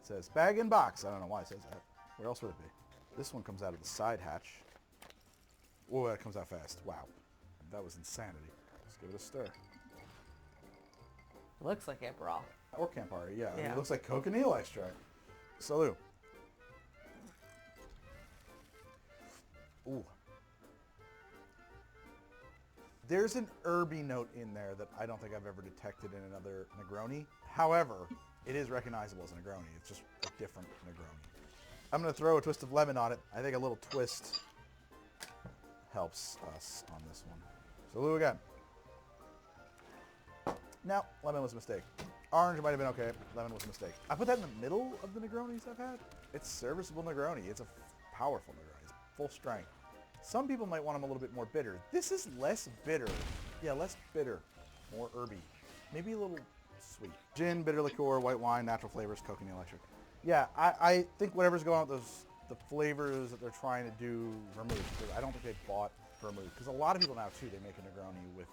says bag and box. I don't know why it says that. Where else would it be? This one comes out of the side hatch. Oh, that comes out fast. Wow. That was insanity. Let's give it a stir. Looks like Aperol. Or Campari, yeah. Yeah. It looks like cochineal extract. Salud. Ooh. There's an herby note in there that I don't think I've ever detected in another Negroni. However, it is recognizable as a Negroni. It's just a different Negroni. I'm going to throw a twist of lemon on it. I think a little twist helps us on this one. Salud again. No, lemon was a mistake. Orange might have been okay. Lemon was a mistake. I put that in the middle of the Negronis I've had. It's serviceable Negroni. It's a powerful Negroni. It's full strength. Some people might want them a little bit more bitter. This is less bitter. Yeah, less bitter. More herby. Maybe a little sweet. Gin, bitter liqueur, white wine, natural flavors, coconut electric. Yeah, I think whatever's going on with the flavors that they're trying to do vermouth, because I don't think they bought vermouth. Because a lot of people now, too, they make a Negroni with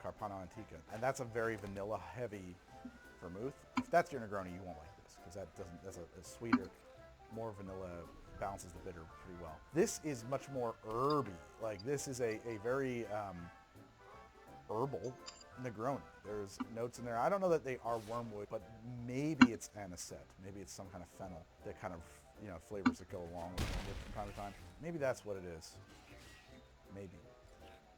Carpano Antica. And that's a very vanilla-heavy vermouth. If that's your Negroni, you won't like this, because that's a sweeter, more vanilla, balances the bitter pretty well. This is much more herby. Like, this is a very herbal Negroni. There's notes in there. I don't know that they are wormwood, but maybe it's anisette. Maybe it's some kind of fennel that kind of, flavors that go along with it from time to time. Maybe that's what it is. Maybe.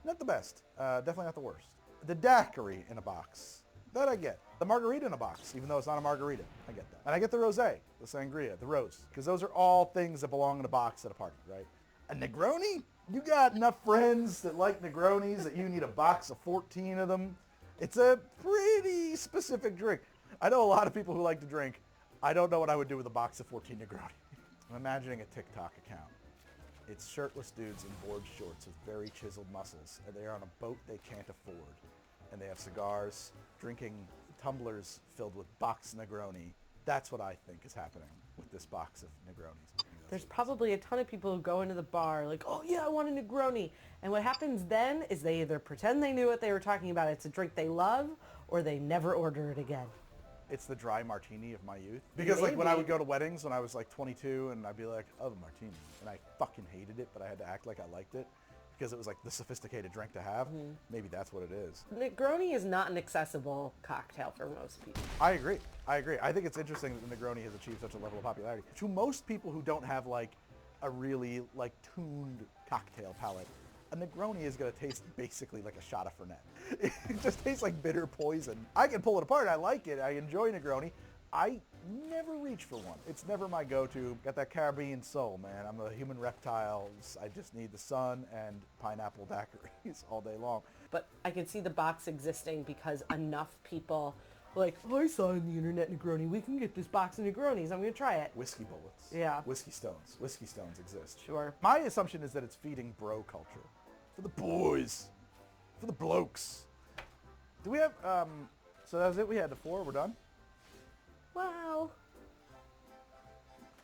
Not the best. Definitely not the worst. The daiquiri in a box. That I get. The margarita in a box, even though it's not a margarita. I get that. And I get the rosé, the sangria, the rose. Because those are all things that belong in a box at a party, right? A Negroni? You got enough friends that like Negronis that you need a box of 14 of them? It's a pretty specific drink. I know a lot of people who like to drink. I don't know what I would do with a box of 14 Negroni. I'm imagining a TikTok account. It's shirtless dudes in board shorts with very chiseled muscles, and they are on a boat they can't afford. And they have cigars, drinking tumblers filled with box Negroni. That's what I think is happening with this box of Negronis. There's probably a ton of people who go into the bar like, oh yeah, I want a Negroni. And what happens then is they either pretend they knew what they were talking about, it's a drink they love, or they never order it again. It's the dry martini of my youth. Because like when I would go to weddings when I was like 22 and I'd be like, oh, the martini. And I fucking hated it, but I had to act like I liked it because it was like the sophisticated drink to have. Mm-hmm. Maybe that's what it is. Negroni is not an accessible cocktail for most people. I agree. I think it's interesting that the Negroni has achieved such a level of popularity. To most people who don't have like a really like tuned cocktail palate, a Negroni is going to taste basically like a shot of Fernet. It just tastes like bitter poison. I can pull it apart. I like it. I enjoy Negroni. I never reach for one. It's never my go-to. Got that Caribbean soul, man. I'm a human reptile. I just need the sun and pineapple daiquiris all day long. But I can see the box existing because enough people like, oh, I saw on the internet Negroni. We can get this box of Negronis. I'm going to try it. Whiskey bullets. Yeah. Whiskey stones. Whiskey stones exist. Sure. My assumption is that it's feeding bro culture. For the boys. For the blokes. Do we have, so that was it? We had the 4. We're done? Wow.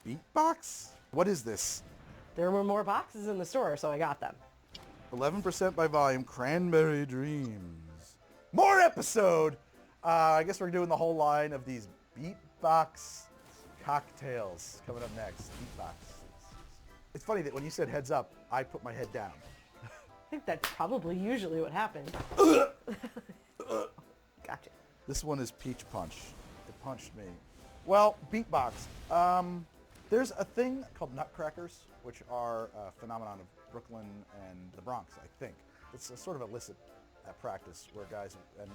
Beatbox? What is this? There were more boxes in the store, so I got them. 11% by volume, Cranberry Dreams. More episode! I guess we're doing the whole line of these beatbox cocktails coming up next. Beatbox. It's funny that when you said heads up, I put my head down. I think that's probably usually what happens. Gotcha. This one is Peach Punch. It punched me. Well, beatbox. There's a thing called nutcrackers, which are a phenomenon of Brooklyn and the Bronx, I think. It's a sort of illicit practice where guys and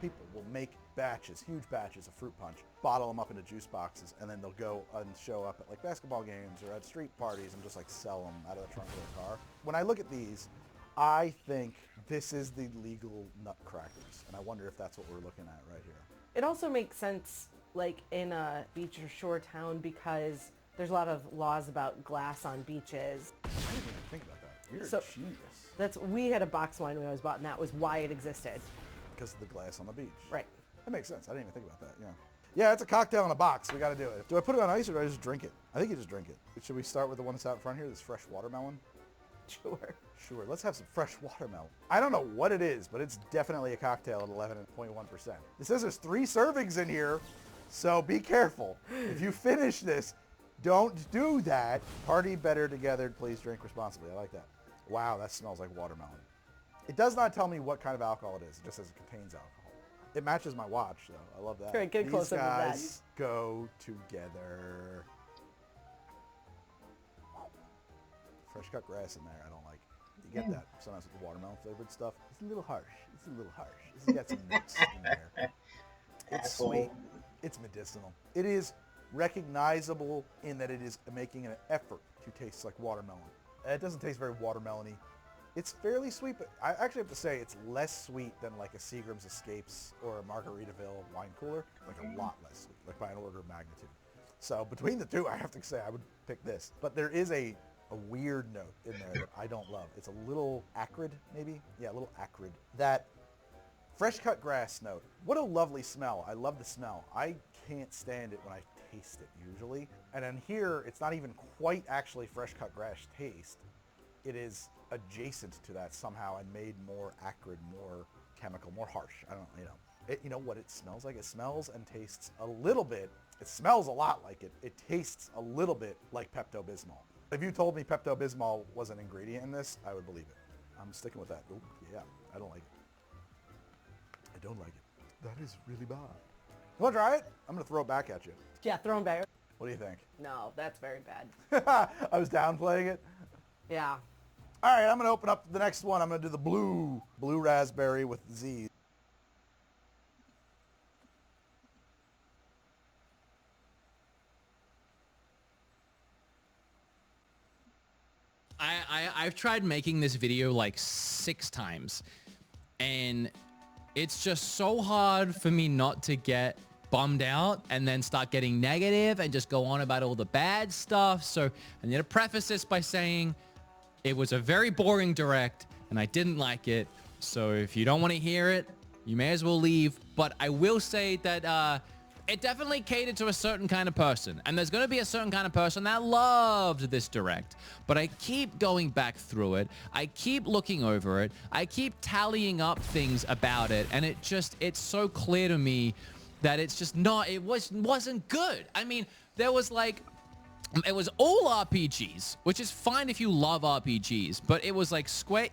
people will make batches, huge batches of fruit punch, bottle them up into juice boxes, and then they'll go and show up at like basketball games or at street parties and just like sell them out of the trunk of their car. When I look at these, I think this is the legal nutcrackers, and I wonder if that's what we're looking at right here. It also makes sense like in a beach or shore town because there's a lot of laws about glass on beaches. I didn't even think about that. You're a genius. We had a box wine when I was bought, and that was why it existed. Because of the glass on the beach. Right. That makes sense. I didn't even think about that. Yeah. Yeah, it's a cocktail in a box. We got to do it. Do I put it on ice or do I just drink it? I think you just drink it. Should we start with the one that's out front here, this fresh watermelon? Sure. Sure. Let's have some fresh watermelon. I don't know what it is, but it's definitely a cocktail at 11.1%. It says there's 3 servings in here. So be careful. If you finish this, don't do that. Party better together. Please drink responsibly. I like that. Wow, that smells like watermelon. It does not tell me what kind of alcohol it is. It just says it contains alcohol. It matches my watch, though. I love that. Great, get a close-up of that. These guys go together. Fresh cut grass in there, I don't like. You get that sometimes with the watermelon flavored stuff. It's a little harsh. It's a little harsh. It's got some notes in there. It's sweet. It's medicinal. It is recognizable in that it is making an effort to taste like watermelon. It doesn't taste very watermelony. It's fairly sweet, but I actually have to say it's less sweet than like a Seagram's Escapes or a Margaritaville wine cooler. Like a lot less sweet, like by an order of magnitude. So between the two, I have to say I would pick this. But there is a weird note in there that I don't love. It's a little acrid, maybe? Yeah, a little acrid. That fresh cut grass note. What a lovely smell. I love the smell. I can't stand it when I taste it usually. And in here, it's not even quite actually fresh cut grass taste. It is adjacent to that somehow and made more acrid, more chemical, more harsh. I don't know, you know what it smells like? It smells and tastes a little bit. It smells a lot like it. It tastes a little bit like Pepto-Bismol. If you told me Pepto-Bismol was an ingredient in this, I would believe it. I'm sticking with that. Ooh, yeah, I don't like it. I don't like it. That is really bad. You want to try it? I'm going to throw it back at you. Yeah, throw them back. What do you think? No, that's very bad. I was downplaying it. Yeah. All right, I'm going to open up the next one. I'm going to do the blue raspberry with Z. I've tried making this video like 6 times, and it's just so hard for me not to get bummed out and then start getting negative and just go on about all the bad stuff. So I need to preface this by saying it was a very boring direct and I didn't like it. So if you don't want to hear it, you may as well leave. But I will say that it definitely catered to a certain kind of person. And there's going to be a certain kind of person that loved this direct. But I keep going back through it. I keep looking over it. I keep tallying up things about it. And it's so clear to me that it's just not, it wasn't good. I mean, there was like, it was all RPGs, which is fine if you love RPGs. But it was like Square Enix